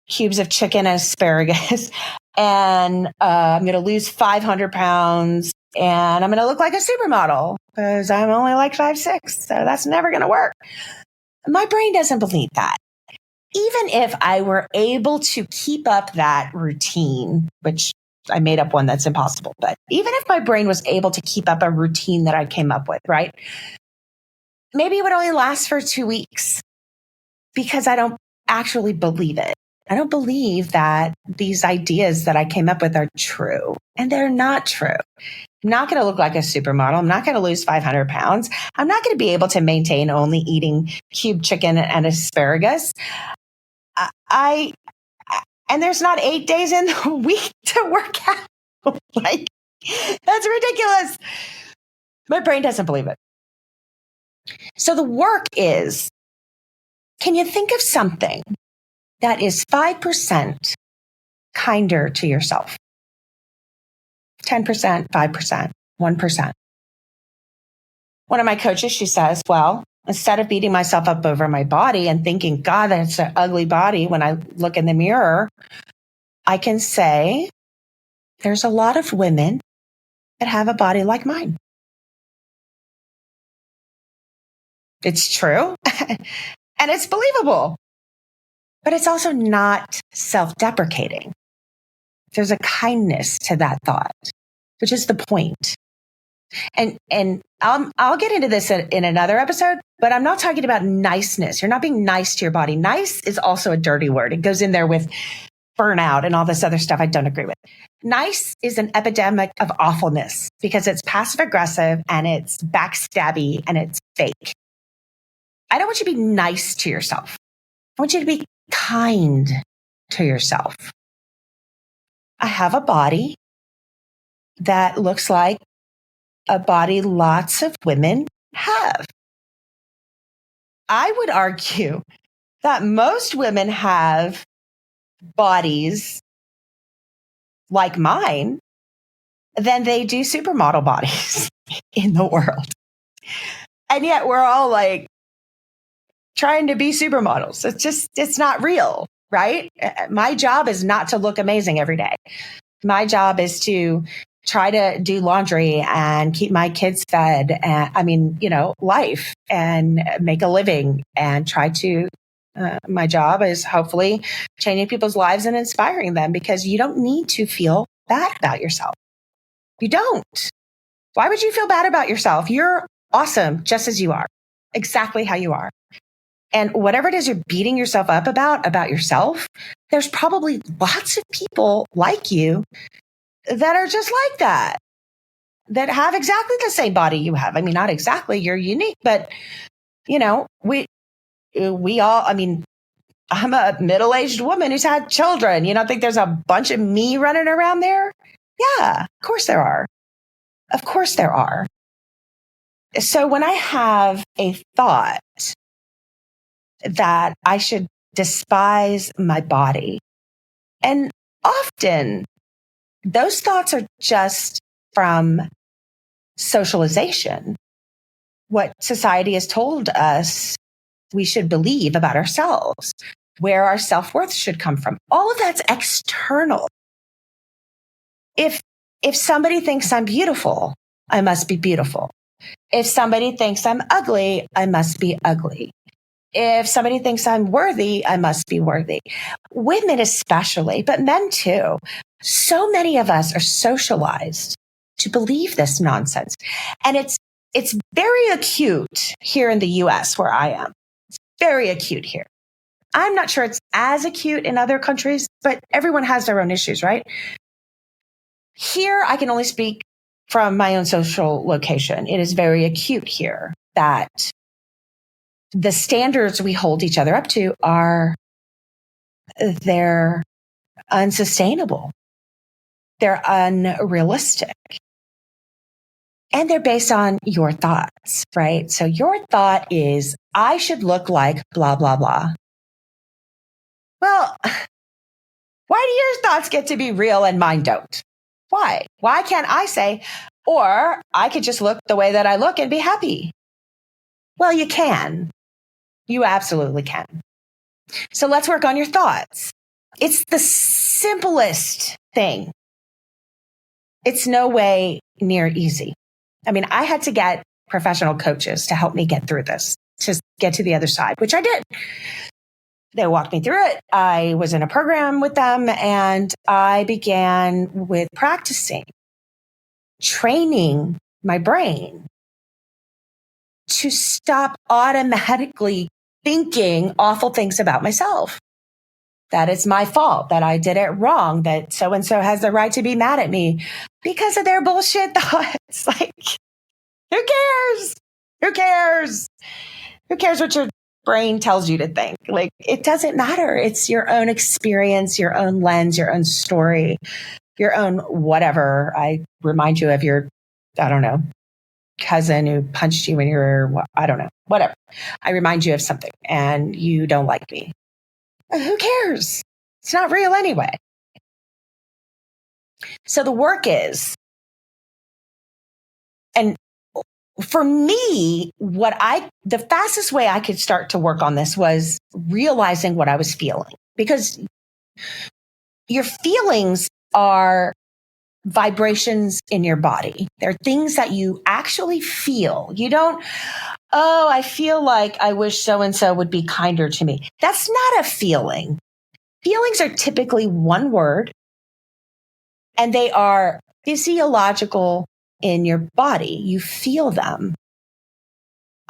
cubes of chicken and asparagus. And I'm going to lose 500 pounds and I'm going to look like a supermodel because I'm only like 5'6". So that's never going to work. My brain doesn't believe that. Even if I were able to keep up that routine, which I made up one that's impossible, but even if my brain was able to keep up a routine that I came up with, right? Maybe it would only last for 2 weeks because I don't actually believe it. I don't believe that these ideas that I came up with are true, and they're not true. I'm not going to look like a supermodel. I'm not going to lose 500 pounds. I'm not going to be able to maintain only eating cube chicken and asparagus. And there's not 8 days in the week to work out. Like, that's ridiculous. My brain doesn't believe it. So the work is, can you think of something that is 5% kinder to yourself? 10%, 5%, 1%. One of my coaches, she says, well, instead of beating myself up over my body and thinking, God, that's an ugly body when I look in the mirror, I can say, there's a lot of women that have a body like mine. It's true and it's believable, but it's also not self-deprecating. There's a kindness to that thought, which is the point. And I'll get into this in another episode, but I'm not talking about niceness. You're not being nice to your body. Nice is also a dirty word. It goes in there with burnout and all this other stuff I don't agree with. Nice is an epidemic of awfulness because it's passive aggressive and it's backstabby and it's fake. I don't want you to be nice to yourself. I want you to be kind to yourself. I have a body that looks like a body lots of women have. I would argue that most women have bodies like mine than they do supermodel bodies in the world. And yet we're all like trying to be supermodels. It's not real, right? My job is not to look amazing every day. My job is to try to do laundry and keep my kids fed. Life and make a living and try to, my job is hopefully changing people's lives and inspiring them because you don't need to feel bad about yourself. You don't. Why would you feel bad about yourself? You're awesome just as you are, exactly how you are. And whatever it is you're beating yourself up about yourself, there's probably lots of people like you that are just like that have exactly the same body you have. I mean, not exactly, you're unique, but we all, I'm a middle-aged woman who's had children. You don't think there's a bunch of me running around there? Yeah, of course there are. Of course there are. So when I have a thought that I should despise my body, and often those thoughts are just from socialization, what society has told us we should believe about ourselves. where our self-worth should come from. All of that's external. If somebody thinks I'm beautiful, I must be beautiful. If somebody thinks I'm ugly, I must be ugly. If somebody thinks I'm worthy, I must be worthy. Women especially, but men too. So many of us are socialized to believe this nonsense. And it's very acute here in the US where I am. It's very acute here. I'm not sure it's as acute in other countries, but everyone has their own issues, right? Here, I can only speak from my own social location. It is very acute here that the standards we hold each other up to they're unsustainable. They're unrealistic. And they're based on your thoughts, right? So your thought is, I should look like blah, blah, blah. Well, why do your thoughts get to be real and mine don't? Why? Why can't I say, or I could just look the way that I look and be happy? Well, you can. You absolutely can. So let's work on your thoughts. It's the simplest thing. It's no way near easy. I mean, I had to get professional coaches to help me get through this, to get to the other side, which I did. They walked me through it. I was in a program with them and I began with practicing, training my brain to stop automatically thinking awful things about myself. That it's my fault, that I did it wrong, that so-and-so has the right to be mad at me because of their bullshit thoughts. Like, who cares? Who cares? Who cares what your brain tells you to think? Like, it doesn't matter. It's your own experience, your own lens, your own story, your own whatever. I remind you of your, I don't know, cousin who punched you when you were, I don't know, whatever. I remind you of something and you don't like me. Who cares? It's not real anyway. So the work is, and for me, the fastest way I could start to work on this was realizing what I was feeling, because your feelings are vibrations in your body. They're things that you actually feel. You don't, oh, I feel like I wish so-and-so would be kinder to me. That's not a feeling. Feelings are typically one word, and they are physiological in your body. You feel them.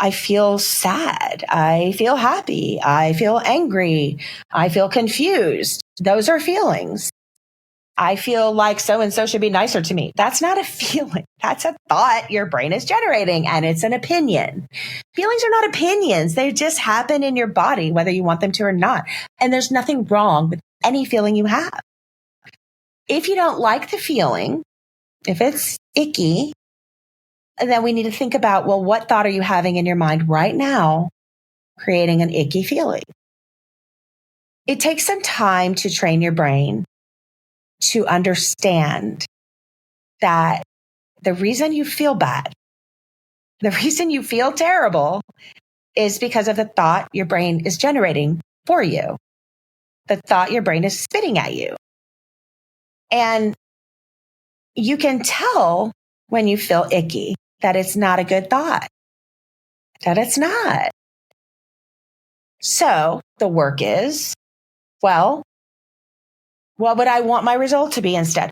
I feel sad. I feel happy. I feel angry. I feel confused. Those are feelings. I feel like so-and-so should be nicer to me. That's not a feeling. That's a thought your brain is generating, and it's an opinion. Feelings are not opinions. They just happen in your body, whether you want them to or not. And there's nothing wrong with any feeling you have. If you don't like the feeling, if it's icky, then we need to think about, well, what thought are you having in your mind right now, creating an icky feeling? It takes some time to train your brain to understand that the reason you feel bad, the reason you feel terrible is because of the thought your brain is generating for you, the thought your brain is spitting at you. And you can tell when you feel icky that it's not a good thought, that it's not. So the work is, well, what would I want my result to be instead?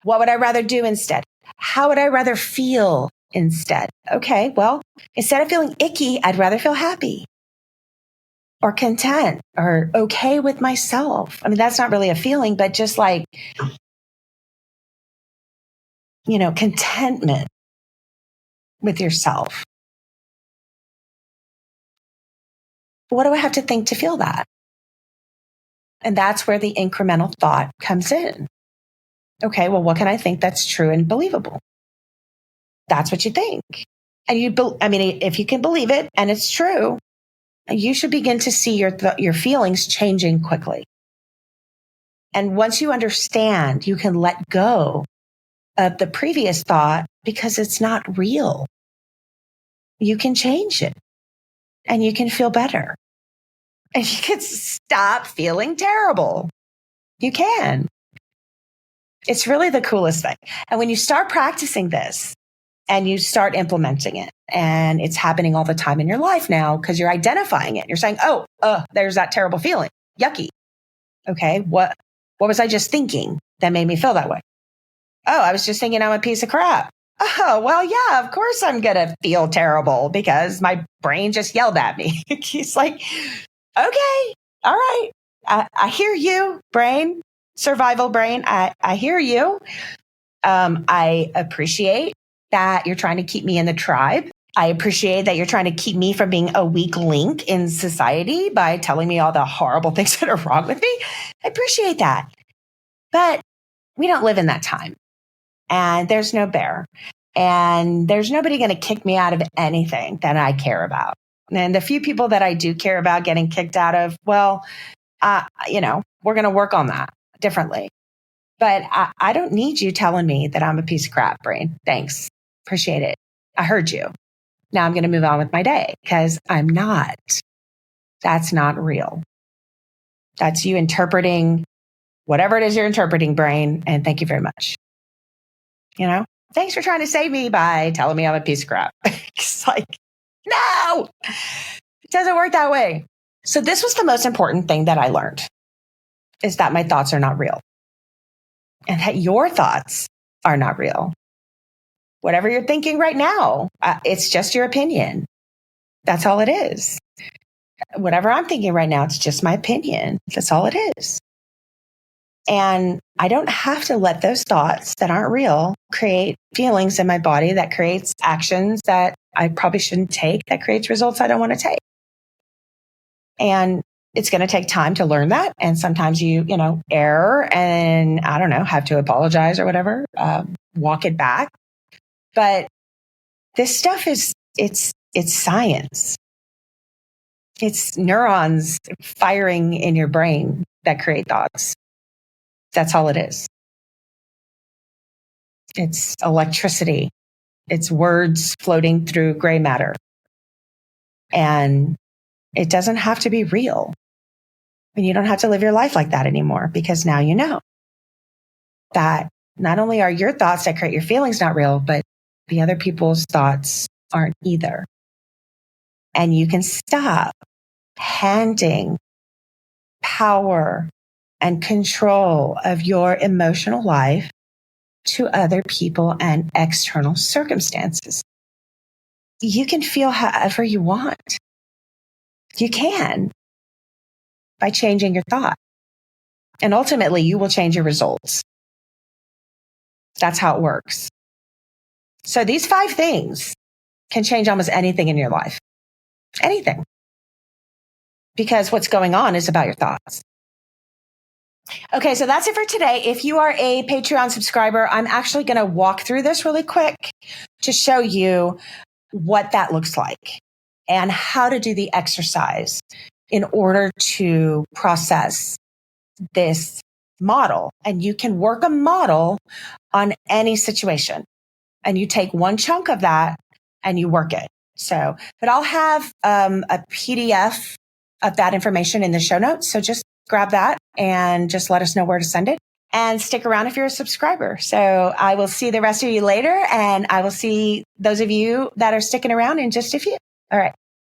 What would I rather do instead? How would I rather feel instead? Okay, well, instead of feeling icky, I'd rather feel happy or content or okay with myself. I mean, that's not really a feeling, but just like, contentment with yourself. What do I have to think to feel that? And that's where the incremental thought comes in. Okay, well, what can I think that's true and believable? That's what you think. And if you can believe it and it's true, you should begin to see your feelings changing quickly. And once you understand, you can let go of the previous thought because it's not real. You can change it and you can feel better. and you can stop feeling terrible. You can. It's really the coolest thing. And when you start practicing this and you start implementing it, and it's happening all the time in your life now because you're identifying it. You're saying, oh, there's that terrible feeling. Yucky. Okay. What was I just thinking that made me feel that way? Oh, I was just thinking I'm a piece of crap. Oh, well, yeah, of course I'm going to feel terrible because my brain just yelled at me. He's like, okay, all right. I hear you, brain, survival brain. I hear you. I appreciate that you're trying to keep me in the tribe. I appreciate that you're trying to keep me from being a weak link in society by telling me all the horrible things that are wrong with me. I appreciate that. But we don't live in that time. And there's no bear. And there's nobody going to kick me out of anything that I care about. And the few people that I do care about getting kicked out of, well, we're going to work on that differently. But I don't need you telling me that I'm a piece of crap, brain. Thanks. Appreciate it. I heard you. Now I'm going to move on with my day because I'm not. That's not real. That's you interpreting whatever it is you're interpreting, brain. And thank you very much. Thanks for trying to save me by telling me I'm a piece of crap. It's like, no, it doesn't work that way. So this was the most important thing that I learned, is that my thoughts are not real and that your thoughts are not real. Whatever you're thinking right now, it's just your opinion. That's all it is. Whatever I'm thinking right now, it's just my opinion. That's all it is. And I don't have to let those thoughts that aren't real create feelings in my body that creates actions that I probably shouldn't take, that creates results I don't want to take. And it's going to take time to learn that. And sometimes you err and have to apologize or whatever, walk it back. But this stuff it's science. It's neurons firing in your brain that create thoughts. That's all it is. It's electricity. It's words floating through gray matter. And it doesn't have to be real. And you don't have to live your life like that anymore, because now you know that not only are your thoughts that create your feelings not real, but the other people's thoughts aren't either. And you can stop handing power and control of your emotional life to other people and external circumstances. You can feel however you want. You can, by changing your thought. And ultimately, you will change your results. That's how it works. So these 5 things can change almost anything in your life. Anything. Because what's going on is about your thoughts. Okay, so that's it for today. If you are a Patreon subscriber, I'm actually going to walk through this really quick to show you what that looks like and how to do the exercise in order to process this model. And you can work a model on any situation, and you take one chunk of that and you work it. So, but I'll have a PDF of that information in the show notes. So just grab that and just let us know where to send it, and stick around if you're a subscriber. So I will see the rest of you later, and I will see those of you that are sticking around in just a few. All right.